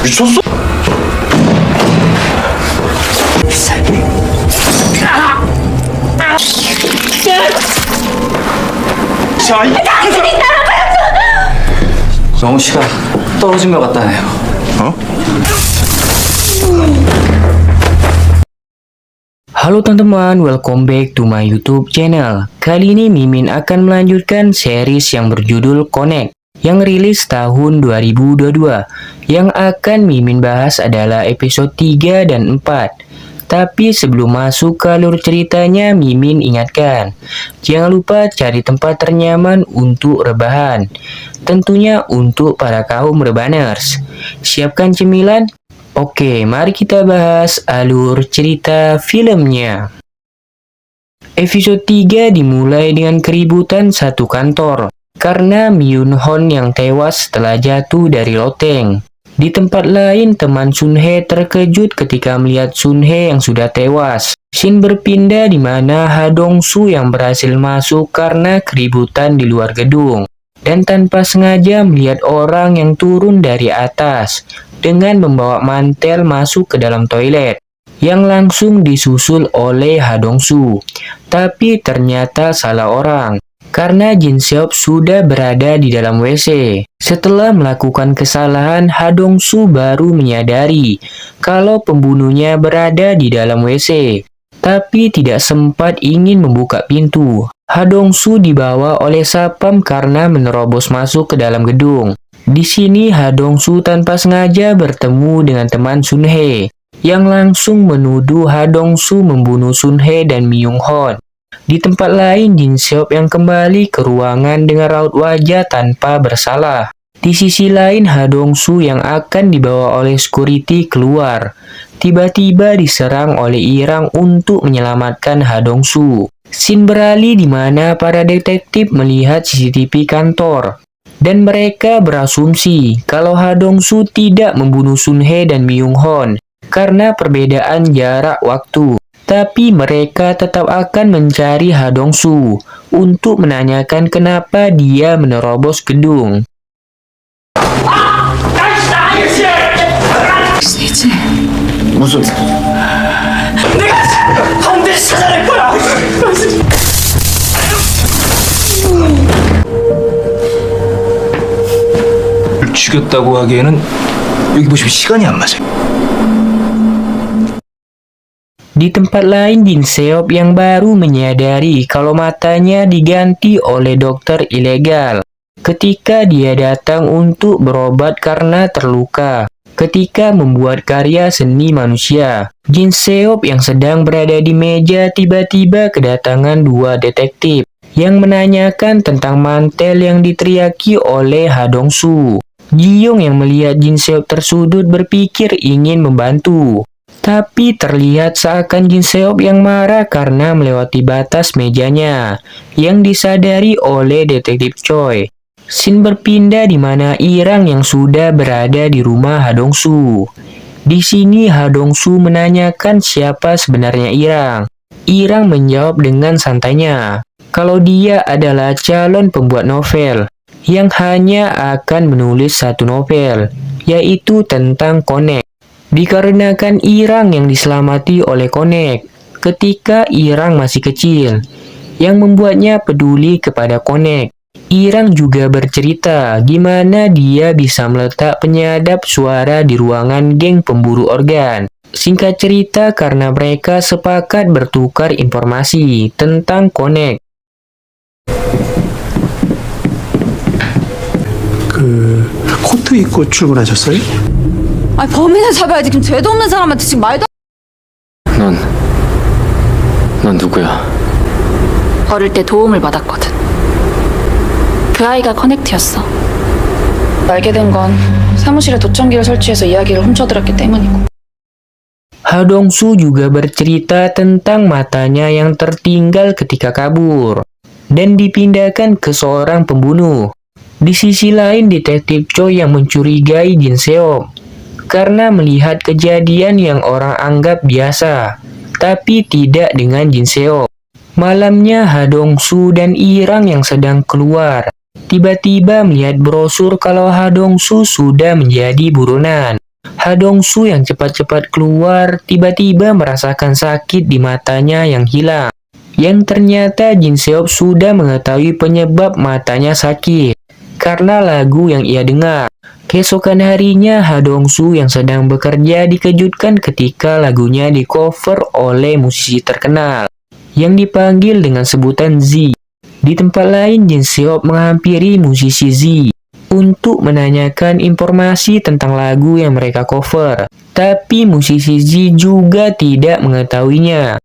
미쳤어? 자, 정우 씨가 떨어진 것 같다네요. Halo teman-teman, welcome back to my YouTube channel. Kali ini Mimin akan melanjutkan series yang berjudul Connect yang rilis tahun 2022. Yang akan Mimin bahas adalah episode 3 dan 4. Tapi sebelum masuk ke alur ceritanya, Mimin ingatkan, jangan lupa cari tempat ternyaman untuk rebahan. Tentunya untuk para kaum rebaners. Siapkan cemilan? Oke, mari kita bahas alur cerita filmnya. Episode 3 dimulai dengan keributan satu kantor karena Myun Hon yang tewas setelah jatuh dari loteng. Di tempat lain, teman Sun Hye terkejut ketika melihat Sun Hye yang sudah tewas. Scene berpindah di mana Ha Dong Soo yang berhasil masuk karena keributan di luar gedung dan tanpa sengaja melihat orang yang turun dari atas dengan membawa mantel masuk ke dalam toilet yang langsung disusul oleh Ha Dong Soo. Tapi ternyata salah orang karena Jin Seop sudah berada di dalam WC. Setelah melakukan kesalahan, Ha Dong Soo baru menyadari kalau pembunuhnya berada di dalam WC, tapi tidak sempat ingin membuka pintu. Ha Dong Soo dibawa oleh sapam karena menerobos masuk ke dalam gedung. Di sini Ha Dong Soo tanpa sengaja bertemu dengan teman Sun Hye yang langsung menuduh Ha Dong Soo membunuh Sun Hye dan Myung Hon. Di tempat lain, Jin Seop yang kembali ke ruangan dengan raut wajah tanpa bersalah. Di sisi lain, Ha Dong Soo yang akan dibawa oleh security keluar, tiba-tiba diserang oleh Irang untuk menyelamatkan Ha Dong Soo. Scene beralih di mana para detektif melihat CCTV kantor dan mereka berasumsi kalau Ha Dong Soo tidak membunuh Sun Hye dan Myung Hon karena perbedaan jarak waktu. Tapi mereka tetap akan mencari Ha Dong Soo untuk menanyakan kenapa dia menerobos gedung. 무슨? 내가 반드시 찾아낼 거야. 죽였다고 하기에는 여기 보시면 시간이 안 맞아요. Di tempat lain, Jin Seop yang baru menyadari kalau matanya diganti oleh dokter ilegal ketika dia datang untuk berobat karena terluka ketika membuat karya seni manusia. Jin Seop yang sedang berada di meja tiba-tiba kedatangan dua detektif yang menanyakan tentang mantel yang diteriaki oleh Ha Dong Soo. Ji Young yang melihat Jin Seop tersudut berpikir ingin membantu. Tapi terlihat seakan Jin Seop yang marah karena melewati batas mejanya yang disadari oleh detektif Choi. Scene berpindah di mana Irang yang sudah berada di rumah Ha Dong Soo. Di sini Ha Dong Soo menanyakan siapa sebenarnya Irang. Irang menjawab dengan santainya kalau dia adalah calon pembuat novel yang hanya akan menulis satu novel, yaitu tentang Connect. Dikarenakan Irang yang diselamati oleh Connect ketika Irang masih kecil, yang membuatnya peduli kepada Connect. Irang juga bercerita gimana dia bisa meletak penyadap suara di ruangan geng pemburu organ. Singkat cerita, karena mereka sepakat bertukar informasi tentang Connect. 코트 입고 출근하셨어요? 아니 범인을 잡아야지. 지금 죄도 없는 사람한테 지금 말도. 넌 누구야? 어릴 때 도움을 받았거든. 그 아이가 커넥트였어. 알게 된 건 사무실에 도청기를 설치해서 이야기를 훔쳐들었기 때문이고. Ha Dong Soo juga bercerita tentang matanya yang tertinggal ketika kabur dan dipindahkan ke seorang pembunuh. Di sisi lain, detektif Choi yang mencurigai Jin Seop karena melihat kejadian yang orang anggap biasa, tapi tidak dengan Jin Seop. Malamnya, Ha Dong Soo dan Irang yang sedang keluar tiba-tiba melihat brosur kalau Ha Dong Soo sudah menjadi buronan. Ha Dong-soo yang cepat-cepat keluar tiba-tiba merasakan sakit di matanya yang hilang. Yang ternyata Jin Seop sudah mengetahui penyebab matanya sakit karena lagu yang ia dengar. Keesokan harinya, Ha Dong-soo yang sedang bekerja dikejutkan ketika lagunya di-cover oleh musisi terkenal yang dipanggil dengan sebutan Z. Di tempat lain, Jin Seop menghampiri musisi Z untuk menanyakan informasi tentang lagu yang mereka cover. Tapi musisi Z juga tidak mengetahuinya.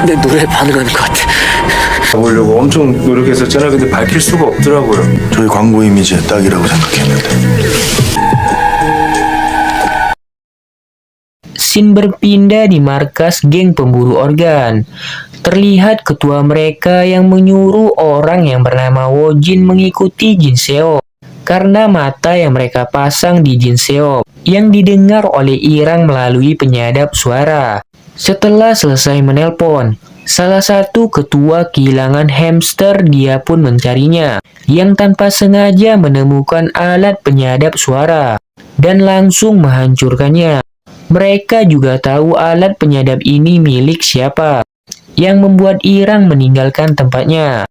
내 노래에 반응하는 것 같아. 보려고 엄청 노력했었잖아. 근데 밝힐 수가 없더라고요. 저희 광고 이미지의 딱이라고 생각했는데. Scene berpindah di markas geng pemburu organ. Terlihat ketua mereka yang menyuruh orang yang bernama Wo Jin mengikuti Jin Seop karena mata yang mereka pasang di Jin Seop yang didengar oleh Irang melalui penyadap suara. Setelah selesai menelpon, salah satu ketua kehilangan hamster, dia pun mencarinya, yang tanpa sengaja menemukan alat penyadap suara dan langsung menghancurkannya. Mereka juga tahu alat penyadap ini milik siapa, yang membuat Irang meninggalkan tempatnya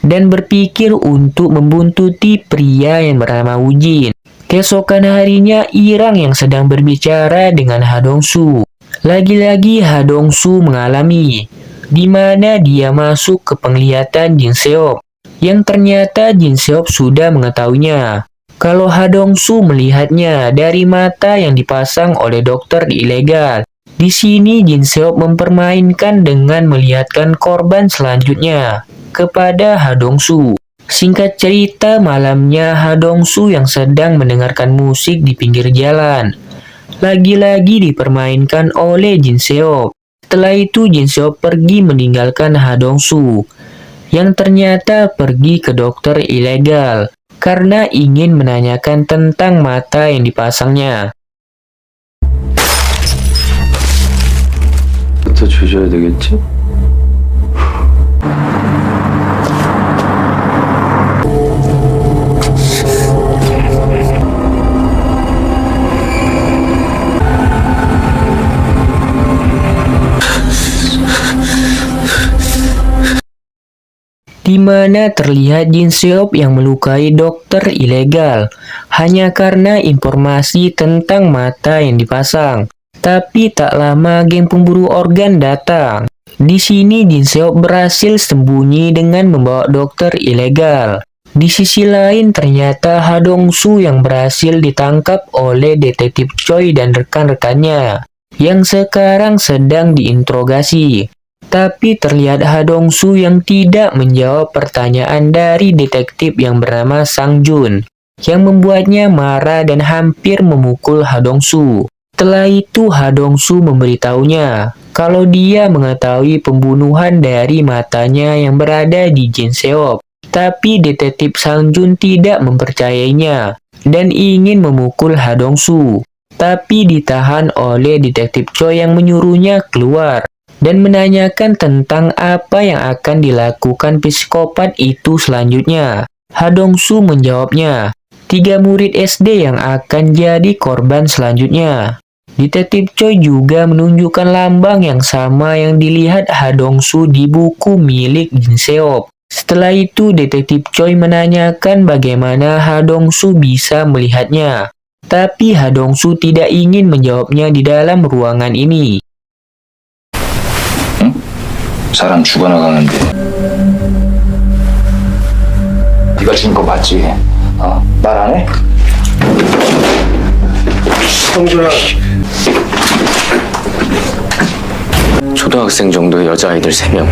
dan berpikir untuk membuntuti pria yang bernama Woo Jin. Keesokan harinya, Irang yang sedang berbicara dengan Ha Dong-soo. Lagi-lagi Ha Dong-soo mengalami, di mana dia masuk ke penglihatan Jin Seop, yang ternyata Jin Seop sudah mengetahuinya. Kalau Ha Dong-soo melihatnya dari mata yang dipasang oleh dokter ilegal. Di sini Jin Seop mempermainkan dengan melihatkan korban selanjutnya kepada Ha Dong-soo. Singkat cerita, malamnya Ha Dong-soo yang sedang mendengarkan musik di pinggir jalan lagi-lagi dipermainkan oleh Jin Seop. Setelah itu Jin Seop pergi meninggalkan Ha Dong-soo yang ternyata pergi ke dokter ilegal karena ingin menanyakan tentang mata yang dipasangnya. 부터 주셔야 되겠지? Di mana terlihat Jin Seop yang melukai dokter ilegal hanya karena informasi tentang mata yang dipasang. Tapi tak lama geng pemburu organ datang. Di sini Jin Seop berhasil sembunyi dengan membawa dokter ilegal. Di sisi lain ternyata Ha Dong-soo yang berhasil ditangkap oleh detektif Choi dan rekan-rekannya yang sekarang sedang diinterogasi. Tapi terlihat Ha Dong-soo yang tidak menjawab pertanyaan dari detektif yang bernama Sang Jun, yang membuatnya marah dan hampir memukul Ha Dong-soo. Setelah itu Ha Dong-soo memberitahunya kalau dia mengetahui pembunuhan dari matanya yang berada di Jin Seop. Tapi detektif Sang Jun tidak mempercayainya dan ingin memukul Ha Dong-soo. Tapi ditahan oleh detektif Choi yang menyuruhnya keluar dan menanyakan tentang apa yang akan dilakukan psikopat itu selanjutnya. Ha Dong-soo menjawabnya, 3 murid SD yang akan jadi korban selanjutnya. Detektif Choi juga menunjukkan lambang yang sama yang dilihat Ha Dong-soo di buku milik Jin Seop. Setelah itu detektif Choi menanyakan bagaimana Ha Dong-soo bisa melihatnya. Tapi Ha Dong-soo tidak ingin menjawabnya di dalam ruangan ini. 사람 죽어나가는데 네가 진 거 맞지? 말 안 해? 성준아 초등학생 정도의 여자아이들 3명.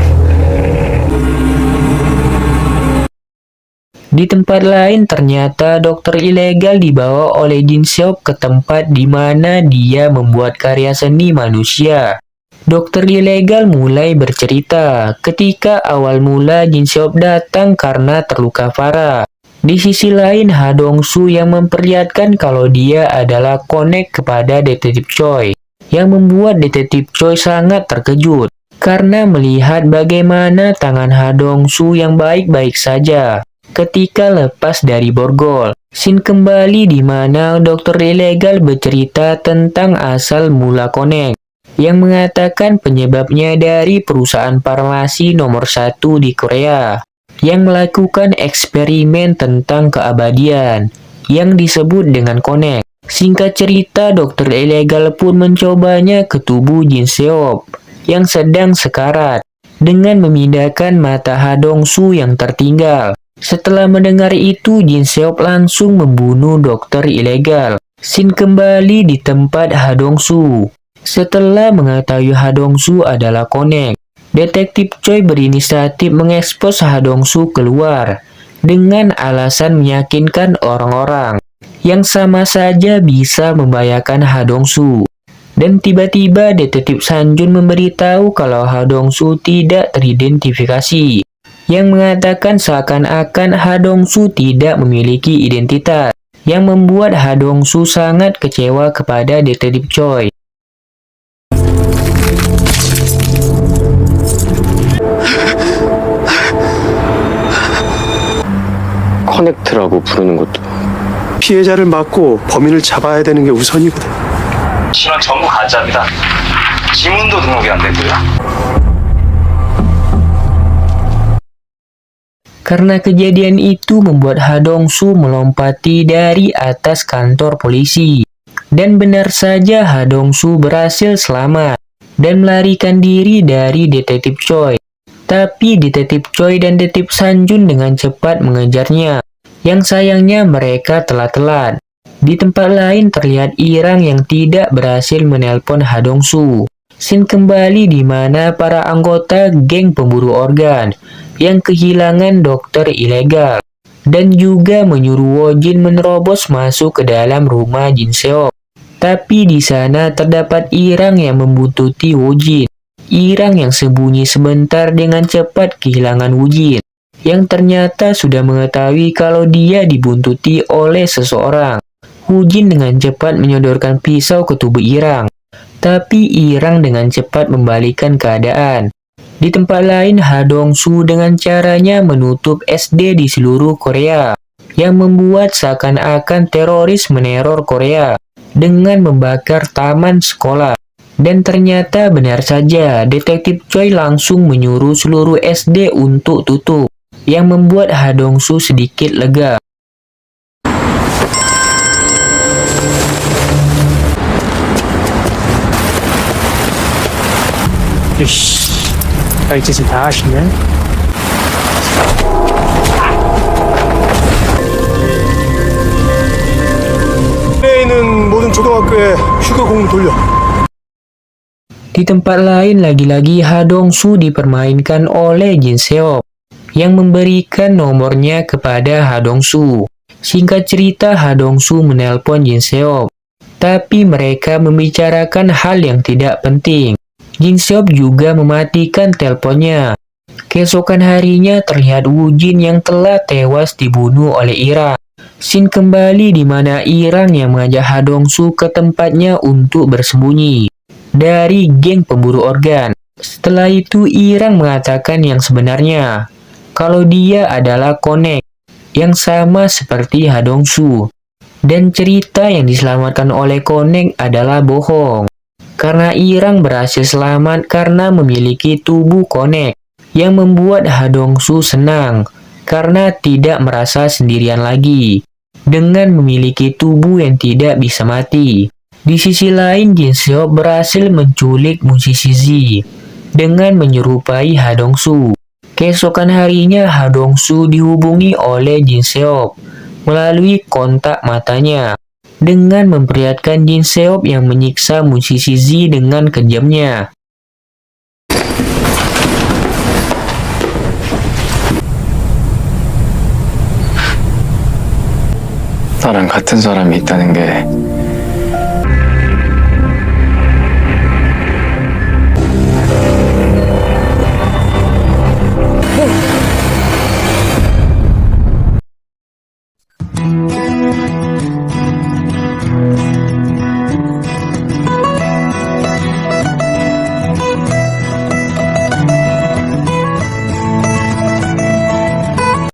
Di tempat lain ternyata dokter ilegal dibawa oleh Jin Seop ke tempat di mana dia membuat karya seni manusia. Dokter ilegal mulai bercerita ketika awal mula Jin Seop datang karena terluka parah. Di sisi lain Ha Dong-soo yang memperlihatkan kalau dia adalah konek kepada detektif Choi, yang membuat detektif Choi sangat terkejut karena melihat bagaimana tangan Ha Dong-soo yang baik-baik saja ketika lepas dari borgol. Scene kembali di mana dokter ilegal bercerita tentang asal mula Connect yang mengatakan penyebabnya dari perusahaan farmasi nomor 1 di Korea yang melakukan eksperimen tentang keabadian yang disebut dengan Connect. Singkat cerita, dokter ilegal pun mencobanya ke tubuh Jin Seop yang sedang sekarat dengan memindahkan mata Ha Dong-soo yang tertinggal. Setelah mendengar itu, Jin Seop langsung membunuh dokter ilegal. Scene kembali di tempat Ha Dong-soo. Setelah mengetahui Ha Dong-soo adalah Connect, Detektif Choi berinisiatif mengekspos Ha Dong-soo keluar dengan alasan meyakinkan orang-orang yang sama saja bisa membahayakan Ha Dong-soo. Dan tiba-tiba Detektif Sanjun memberitahu kalau Ha Dong-soo tidak teridentifikasi, yang mengatakan seakan-akan Ha Dong-soo tidak memiliki identitas, yang membuat Ha Dong-soo sangat kecewa kepada Detektif Choi. 커넥트라고 부르는 것도 피해자를 막고 범인을 잡아야 되는 게 우선이거든. 신원 전부 가짜입니다. 지문도 등록이 안 됐고요. Karena kejadian itu membuat Ha Dong-soo melompati dari atas kantor polisi. Dan benar saja Ha Dong-soo berhasil selamat dan melarikan diri dari Detektif Choi. Tapi Detektif Choi dan Detektif Sanjun dengan cepat mengejarnya. Yang sayangnya mereka telah telat. Di tempat lain terlihat Irang yang tidak berhasil menelpon Ha Dong-soo. Scene kembali di mana para anggota geng pemburu organ yang kehilangan dokter ilegal dan juga menyuruh Woo-jin menerobos masuk ke dalam rumah Jin Seop. Tapi di sana terdapat Irang yang membuntuti Woo-jin. Irang yang sembunyi sebentar dengan cepat kehilangan Woo-jin, yang ternyata sudah mengetahui kalau dia dibuntuti oleh seseorang. Woo-jin dengan cepat menyodorkan pisau ke tubuh Irang, tapi Irang dengan cepat membalikan keadaan. Di tempat lain, Ha Dong-soo dengan caranya menutup SD di seluruh Korea, yang membuat seakan-akan teroris meneror Korea dengan membakar taman sekolah. Dan ternyata benar saja, Detektif Choi langsung menyuruh seluruh SD untuk tutup, yang membuat Ha Dong-soo sedikit lega. 이씨, 별짓을 다 하시네. 내에 있는 모든 초등학교에 휴교 공문 돌려. Di tempat lain lagi-lagi Ha Dong-soo dipermainkan oleh Jin Seop yang memberikan nomornya kepada Ha Dong-soo. Singkat cerita, Ha Dong-soo menelpon Jin Seop, tapi mereka membicarakan hal yang tidak penting. Jin Seop juga mematikan teleponnya. Keesokan harinya terlihat Woo-jin yang telah tewas dibunuh oleh Irang. Scene kembali di mana Irang yang mengajak Ha Dong-soo ke tempatnya untuk bersembunyi dari geng pemburu organ. Setelah itu Irang mengatakan yang sebenarnya, kalau dia adalah Connect yang sama seperti Ha Dong-soo. Dan cerita yang diselamatkan oleh Connect adalah bohong. Karena Irang berhasil selamat karena memiliki tubuh Connect, yang membuat Ha Dong-soo senang karena tidak merasa sendirian lagi dengan memiliki tubuh yang tidak bisa mati. Di sisi lain, Jin Seop berhasil menculik musisi Z dengan menyerupai Ha Dong-soo. Keesokan harinya, Ha Dong-soo dihubungi oleh Jin Seop melalui kontak matanya dengan memperlihatkan Jin Seop yang menyiksa musisi Z dengan kejamnya. 나랑 같은 사람이 있다는 게